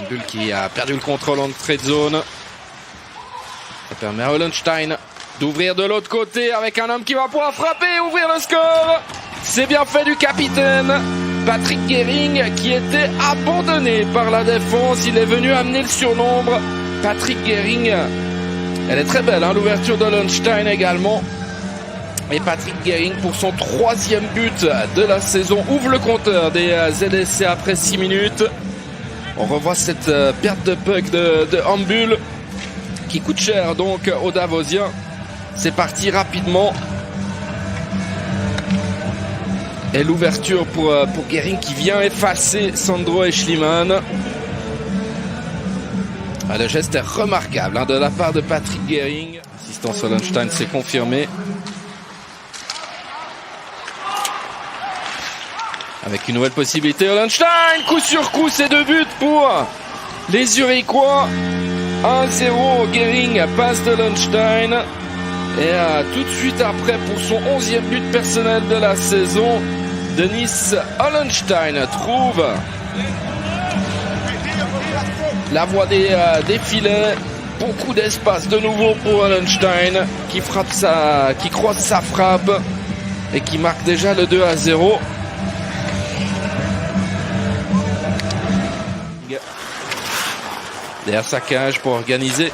Bull qui a perdu le contrôle en trade zone. Ça permet à Hollenstein d'ouvrir de l'autre côté avec un homme qui va pouvoir frapper et ouvrir le score. C'est bien fait du capitaine Patrick Gehring qui était abandonné par la défense. Il est venu amener le surnombre. Patrick Gehring, elle est très belle, hein, l'ouverture d'Hollenstein également. Et Patrick Gehring pour son 3e but de la saison ouvre le compteur des ZSC après 6 minutes. On revoit cette perte de puck de Ambul qui coûte cher donc aux Davosiens. C'est parti rapidement. Et l'ouverture pour Gehring qui vient effacer Sandro Eschliman. Le geste est remarquable, hein, de la part de Patrick Gehring. L'assistance Hollenstein s'est confirmée. Avec une nouvelle possibilité, Hollenstein, coup sur coup, c'est 2 buts pour les Zurichois. 1-0, Gehring passe de Hollenstein. Et tout de suite après, pour son 11e but personnel de la saison, Denis Hollenstein trouve la voie des filets. Beaucoup d'espace de nouveau pour Hollenstein qui croise sa frappe et qui marque déjà le 2-0. Derrière sa cage pour organiser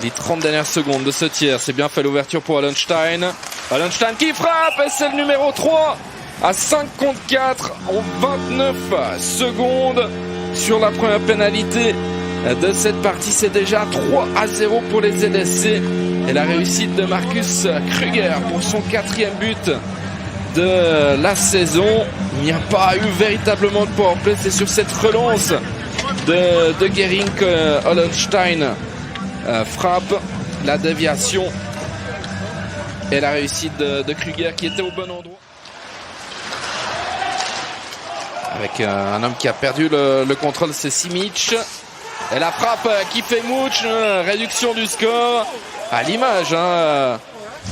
les 30 dernières secondes de ce tiers. C'est bien fait l'ouverture pour Hollenstein. Hollenstein qui frappe et c'est le numéro 3 à 5 contre 4 en 29 secondes sur la première pénalité de cette partie. C'est déjà 3-0 pour les ZSC. Et la réussite de Marcus Kruger pour son 4e but de la saison. Il n'y a pas eu véritablement de powerplay. C'est sur cette relance de Gehring que Hollenstein frappe, la déviation et la réussite de Kruger qui était au bon endroit. Avec un homme qui a perdu le contrôle, c'est Simic. Et la frappe qui fait mouche, réduction du score à l'image, hein,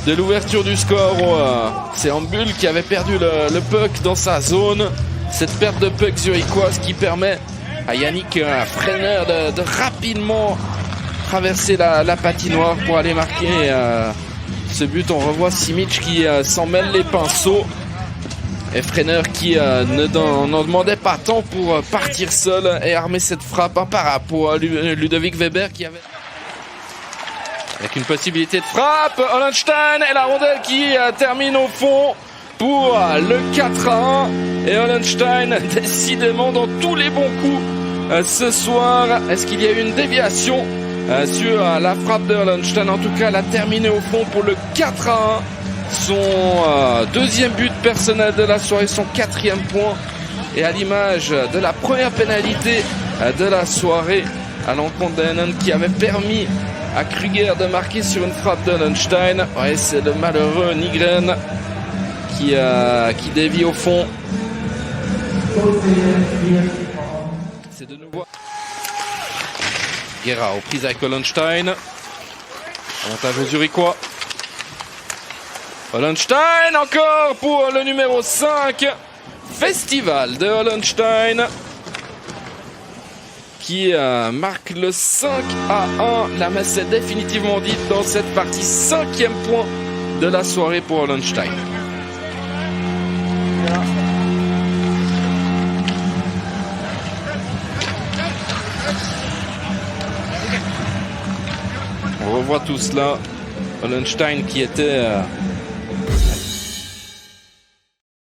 de l'ouverture du score. C'est Ambul qui avait perdu le puck dans sa zone. Cette perte de puck zurichoise qui permet à Yannick Freiner de rapidement traverser la patinoire pour aller marquer ce but. On revoit Simic qui s'en mêle les pinceaux. Et Freiner qui n'en demandait pas tant pour partir seul et armer cette frappe imparable pour Ludovic Weber qui avait... Avec une possibilité de frappe, Hollenstein et la rondelle qui termine au fond pour le 4-1. Et Hollenstein décidément dans tous les bons coups ce soir. Est-ce qu'il y a eu une déviation sur la frappe de Hollenstein? En tout cas, elle a terminé au fond pour le 4-1. Son 2e but personnel de la soirée, son 4e point. Et à l'image de la première pénalité de la soirée à l'encontre d'Hennen qui avait permis à Kruger de marquer sur une frappe de Hollenstein. Ouais, c'est le malheureux Nygren qui dévie au fond. C'est de nouveau Guerra aux prises avec Hollenstein. Avantage aux Zurichois. Hollenstein encore pour le numéro 5. Festival de Hollenstein qui marque le 5-1. La messe est définitivement dite dans cette partie. 5e point de la soirée pour Hollenstein. On revoit tout cela. Hollenstein qui était